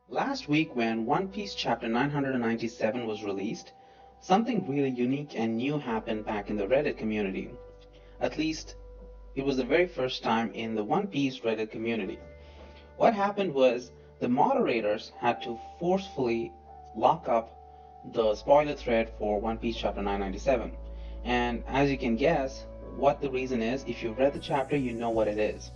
Last week, when One Piece chapter 997 was released, something really unique and new happened back in the Reddit community. At least, it was the very first time in the One Piece Reddit community. What happened was the moderators had to forcefully lock up the spoiler thread for One Piece chapter 997. And as you can guess, what the reason is, if you've read the chapter, you know what it is.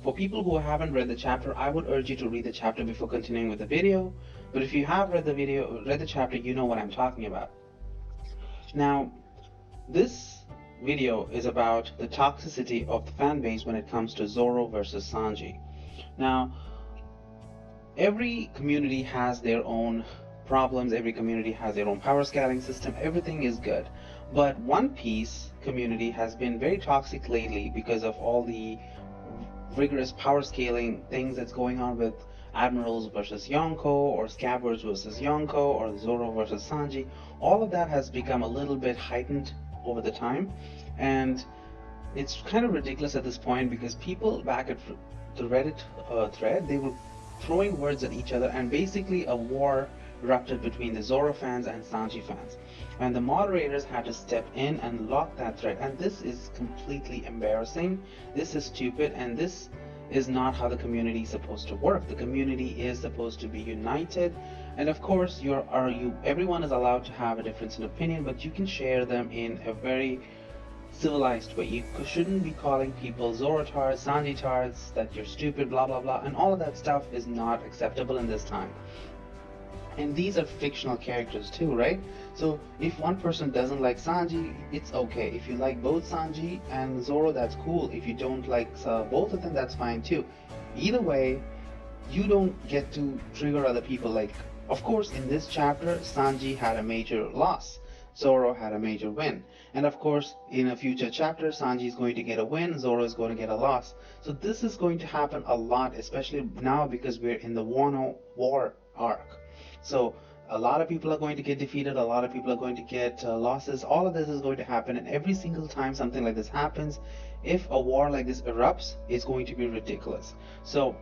For people who haven't read the chapter, I would urge you to read the chapter before continuing with the video. But if you have read the chapter, you know what I'm talking about. Now, this video is about the toxicity of the fan base when it comes to Zoro versus Sanji. Now, every community has their own problems, every community has their own power scaling system, everything is good. But One Piece community has been very toxic lately because of all the rigorous power scaling things that's going on with Admirals versus Yonko, or Scabbards versus Yonko, or Zoro versus Sanji. All of that has become a little bit heightened over the time, and it's kind of ridiculous at this point because people back at the Reddit thread, they were throwing words at each other, and basically a war erupted between the Zoro fans and Sanji fans. And the moderators had to step in and lock that thread. And this is completely embarrassing. This is stupid, and this is not how the community is supposed to work. The community is supposed to be united. And of course, everyone is allowed to have a difference in opinion, but you can share them in a very civilized way. You shouldn't be calling people Zorotards, Sanjitards, that you're stupid, blah blah blah, and all of that stuff is not acceptable in this time. And these are fictional characters too, right? So if one person doesn't like Sanji, it's okay. If you like both Sanji and Zoro, that's cool. If you don't like both of them, that's fine too. Either way, you don't get to trigger other people. Like, of course, in this chapter, Sanji had a major loss. Zoro had a major win. And of course, in a future chapter, Sanji is going to get a win, Zoro is going to get a loss. So this is going to happen a lot, especially now because we're in the Wano War arc. So a lot of people are going to get defeated, a lot of people are going to get losses. All of this is going to happen, and every single time something like this happens, if a war like this erupts, it's going to be ridiculous. So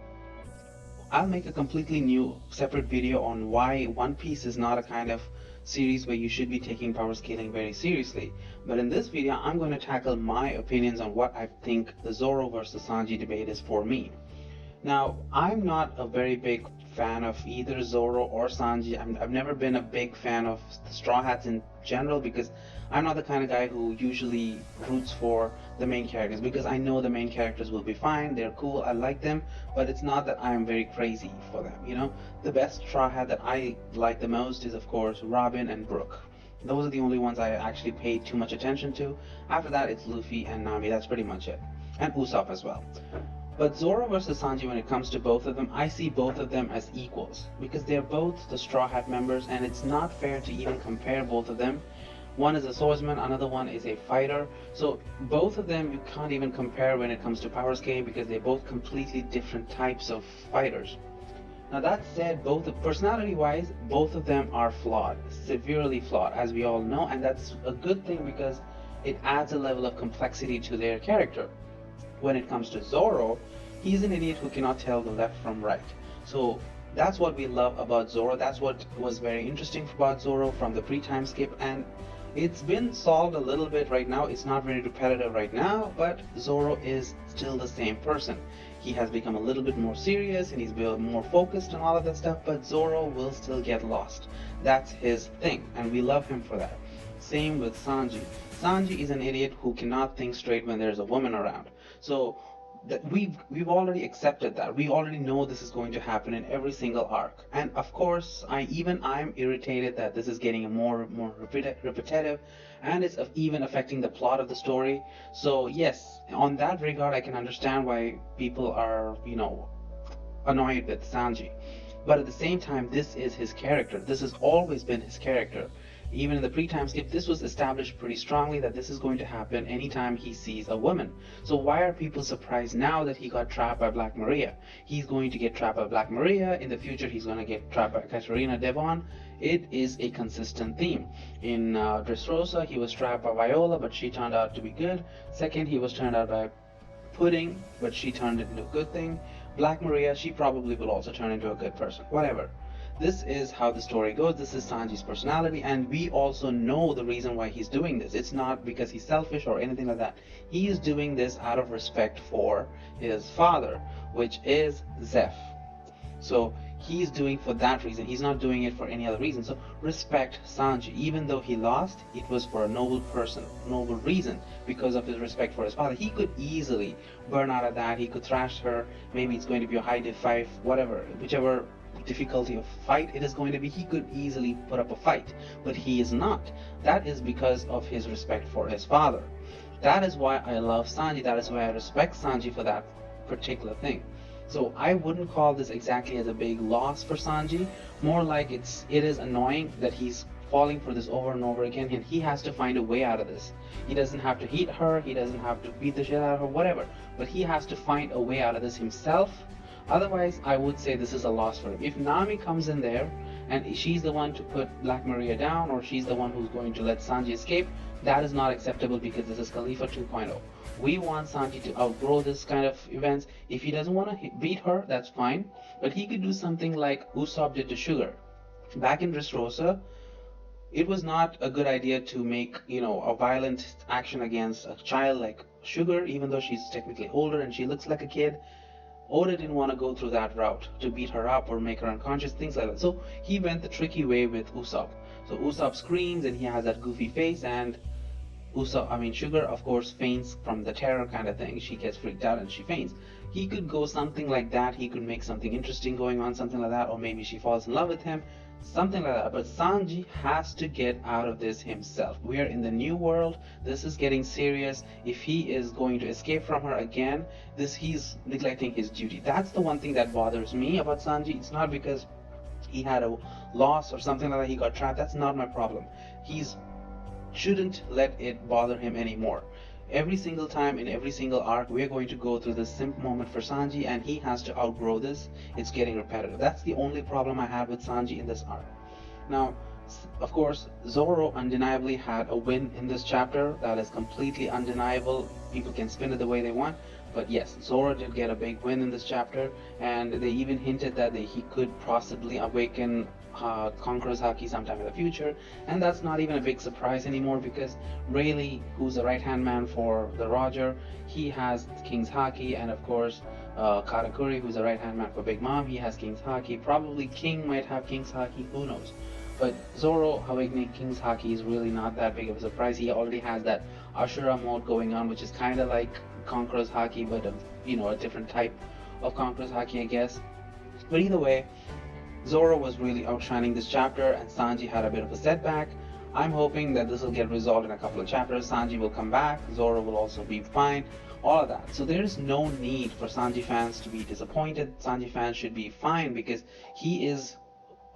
I'll make a completely new separate video on why One Piece is not a kind of series where you should be taking power scaling very seriously. But in this video, I'm going to tackle my opinions on what I think the Zoro versus Sanji debate is for me. Now, I'm not a very big fan of either Zoro or Sanji. I've never been a big fan of the Straw Hats in general because I'm not the kind of guy who usually roots for the main characters, because I know the main characters will be fine, they're cool, I like them, but it's not that I'm very crazy for them, you know? The best Straw Hat that I like the most is, of course, Robin and Brook. Those are the only ones I actually paid too much attention to. After that, it's Luffy and Nami, that's pretty much it. And Usopp as well. But Zoro versus Sanji, when it comes to both of them, I see both of them as equals because they're both the Straw Hat members, and it's not fair to even compare both of them. One is a swordsman, another one is a fighter. So both of them you can't even compare when it comes to power scaling because they're both completely different types of fighters. Now that said, both personality-wise, both of them are flawed, severely flawed, as we all know, and that's a good thing because it adds a level of complexity to their character. When it comes to Zoro, he's an idiot who cannot tell the left from right. So that's what we love about Zoro. That's what was very interesting about Zoro from the pre-time skip, and it's been solved a little bit right now. It's not very repetitive right now, but Zoro is still the same person. He has become a little bit more serious and he's been more focused on all of that stuff, but Zoro will still get lost. That's his thing, and we love him for that. Same with Sanji. Sanji is an idiot who cannot think straight when there's a woman around. So we've already accepted that. We already know this is going to happen in every single arc. And of course, I'm irritated that this is getting more repetitive, and it's even affecting the plot of the story. So yes, on that regard, I can understand why people are, annoyed with Sanji. But at the same time, this is his character. This has always been his character. Even in the pre-time skip, this was established pretty strongly that this is going to happen anytime he sees a woman. So why are people surprised now that he got trapped by Black Maria? He's going to get trapped by Black Maria. In the future, he's going to get trapped by Katarina Devon. It is a consistent theme. In Dressrosa, he was trapped by Viola, but she turned out to be good. Second, he was turned out by Pudding, but she turned it into a good thing. Black Maria, she probably will also turn into a good person. Whatever. this is how the story goes. This is Sanji's personality, and we also know the reason why he's doing this. It's not because he's selfish or anything like that. He is doing this out of respect for his father, which is Zeph. So he's doing for that reason. He's not doing it for any other reason. So respect Sanji. Even though he lost, it was for a noble person, noble reason, because of his respect for his father. He could easily burn out of that. He could thrash her. Maybe it's going to be a high diff fight, whatever, whichever difficulty of fight it is going to be, he could easily put up a fight. But he is not. That is because of his respect for his father. That is why I love Sanji. That is why I respect Sanji for that particular thing. So I wouldn't call this exactly as a big loss for Sanji. More like it is annoying that he's falling for this over and over again, and he has to find a way out of this. He doesn't have to hit her, he doesn't have to beat the shit out of her, whatever. But he has to find a way out of this himself. Otherwise, I would say this is a loss for him. If Nami comes in there and she's the one to put Black Maria down, or she's the one who's going to let Sanji escape, that is not acceptable because this is Khalifa 2.0. We want Sanji to outgrow this kind of events. If he doesn't want to beat her, that's fine. But he could do something like Usopp did to Sugar. Back in Dressrosa, it was not a good idea to make, a violent action against a child like Sugar, even though she's technically older and she looks like a kid. Oda didn't want to go through that route to beat her up or make her unconscious, things like that. So he went the tricky way with Usopp. So Usopp screams and he has that goofy face, and Sugar, of course, faints from the terror kind of thing. She gets freaked out and she faints. He could go something like that. He could make something interesting going on, something like that. Or maybe she falls in love with him, something like that. But Sanji has to get out of this himself. We are in the new world. This is getting serious. If he is going to escape from her again, he's neglecting his duty. That's the one thing that bothers me about Sanji. It's not because he had a loss or something like that, he got trapped. That's not my problem. He's shouldn't let it bother him anymore. Every single time in every single arc, we're going to go through this simp moment for Sanji, and he has to outgrow this. It's getting repetitive. That's the only problem I have with Sanji in this arc. Now, of course, Zoro undeniably had a win in this chapter. That is completely undeniable. People can spin it the way they want. But yes, Zoro did get a big win in this chapter, and they even hinted that he could possibly awaken Conqueror's Haki sometime in the future, and that's not even a big surprise anymore because Rayleigh, who's the right-hand man for the Roger, he has King's Haki, and of course Karakuri, who's the right-hand man for Big Mom, he has King's Haki. Probably King might have King's Haki, who knows? But Zoro awakening King's Haki is really not that big of a surprise. He already has that Ashura mode going on, which is kind of like Conqueror's Haki, but a different type of Conqueror's Haki, I guess. But either way, Zoro was really outshining this chapter, and Sanji had a bit of a setback. I'm hoping that this will get resolved in a couple of chapters. Sanji will come back, Zoro will also be fine, all of that. So there is no need for Sanji fans to be disappointed. Sanji fans should be fine because he is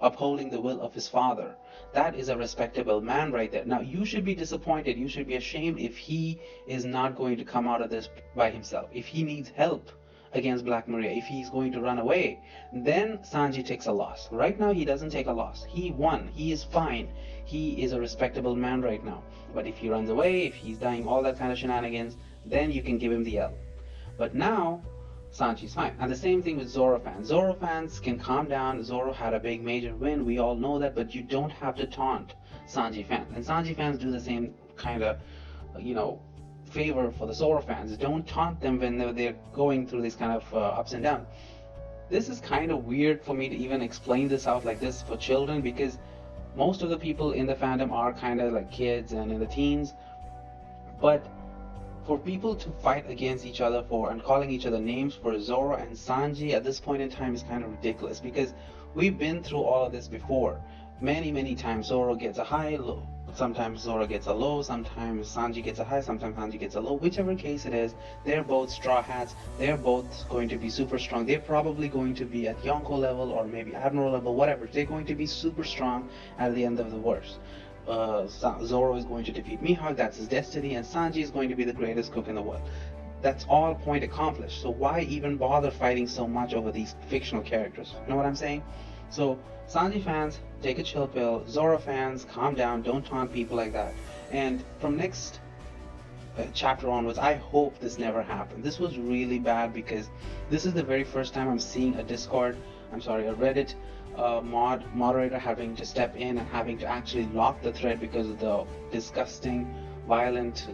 upholding the will of his father. That is a respectable man right there. Now, you should be disappointed, you should be ashamed if he is not going to come out of this by himself. If he needs help against Black Maria, if he's going to run away, then Sanji takes a loss. Right now, he doesn't take a loss. He won. He is fine. He is a respectable man right now. But if he runs away, if he's dying, all that kind of shenanigans, then you can give him the L. But now, Sanji's fine. And the same thing with Zoro fans. Zoro fans can calm down. Zoro had a big major win. We all know that, but you don't have to taunt Sanji fans. And Sanji fans do the same kind of, favor for the Zoro fans. Don't taunt them when they're going through these kind of ups and downs. This is kind of weird for me to even explain this out like this for children, because most of the people in the fandom are kind of like kids and in the teens. But for people to fight against each other and calling each other names for Zoro and Sanji at this point in time is kind of ridiculous, because we've been through all of this before. Many times Zoro gets a high, low. Sometimes Zoro gets a low, sometimes Sanji gets a high, sometimes Sanji gets a low. Whichever case it is, they're both Straw Hats. They're both going to be super strong. They're probably going to be at Yonko level or maybe Admiral level, whatever. They're going to be super strong at the end of the verse. Zoro is going to defeat Mihawk, that's his destiny, and Sanji is going to be the greatest cook in the world. That's all point accomplished. So why even bother fighting so much over these fictional characters? You know what I'm saying? So Sanji fans, take a chill pill. Zoro fans, calm down. Don't taunt people like that. And from next chapter onwards, I hope this never happened. This was really bad because this is the very first time I'm seeing a Discord I'm sorry, a Reddit moderator having to step in and having to actually lock the thread because of the disgusting, violent,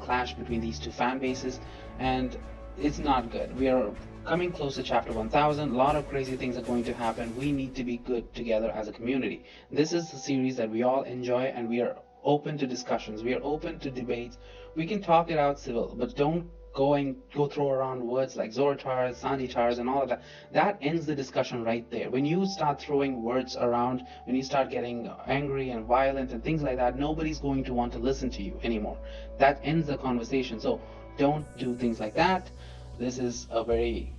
clash between these two fan bases, and it's not good. We are coming close to chapter 1000. A lot of crazy things are going to happen. We need to be good together as a community. This is a series that we all enjoy, and we are open to discussions. We are open to debates. We can talk it out civil, but don't go throw around words like Zoro Tars, Sanji Tars, and all of that. That ends the discussion right there. When you start throwing words around, when you start getting angry and violent and things like that, nobody's going to want to listen to you anymore. That ends the conversation. So don't do things like that. This is a very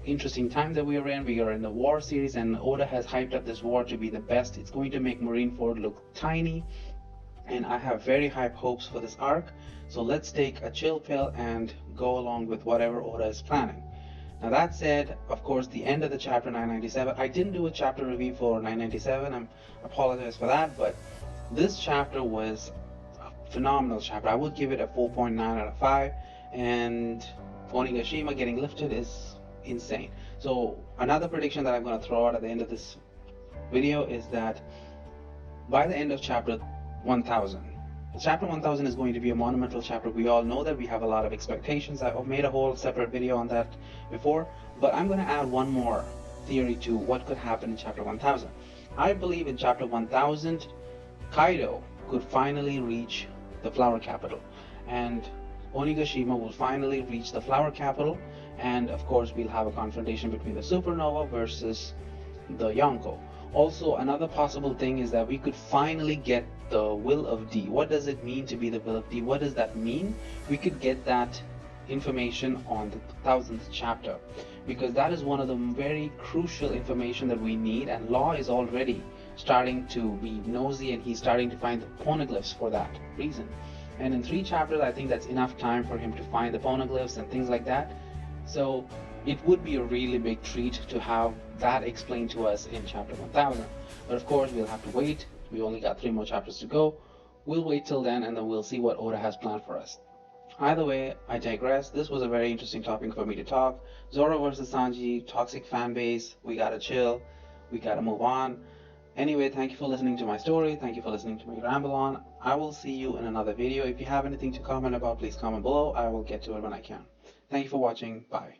interesting time that we are in. We are in the war series, and Oda has hyped up this war to be the best. It's going to make Marineford look tiny, and I have very high hopes for this arc. So let's take a chill pill and go along with whatever Oda is planning. Now that said, of course, the end of the chapter 997. I didn't do a chapter review for 997. I apologize for that, but this chapter was a phenomenal chapter. I would give it a 4.9 out of 5, and Onigashima getting lifted is insane. So another prediction that I'm going to throw out at the end of this video is that by the end of chapter 1000, chapter 1000 is going to be a monumental chapter. We all know that. We have a lot of expectations. I've made a whole separate video on that before, but I'm going to add one more theory to what could happen in chapter 1000. I believe in chapter 1000, Kaido could finally reach the flower capital, and Onigashima will finally reach the flower capital, and of course we'll have a confrontation between the supernova versus the Yonko. Also, another possible thing is that we could finally get the will of D. What does it mean to be the will of D? What does that mean? We could get that information on the 1000th chapter, because that is one of the very crucial information that we need, and Law is already starting to be nosy, and he's starting to find the poneglyphs for that reason. And in 3 chapters, I think that's enough time for him to find the poneglyphs and things like that. So it would be a really big treat to have that explained to us in chapter 1000. But of course, we'll have to wait. We only got 3 more chapters to go. We'll wait till then, and then we'll see what Oda has planned for us. Either way, I digress. This was a very interesting topic for me to talk. Zoro versus Sanji, toxic fan base. We gotta chill. We gotta move on. Anyway, thank you for listening to my story. Thank you for listening to me ramble on. I will see you in another video. If you have anything to comment about, please comment below. I will get to it when I can. Thank you for watching. Bye.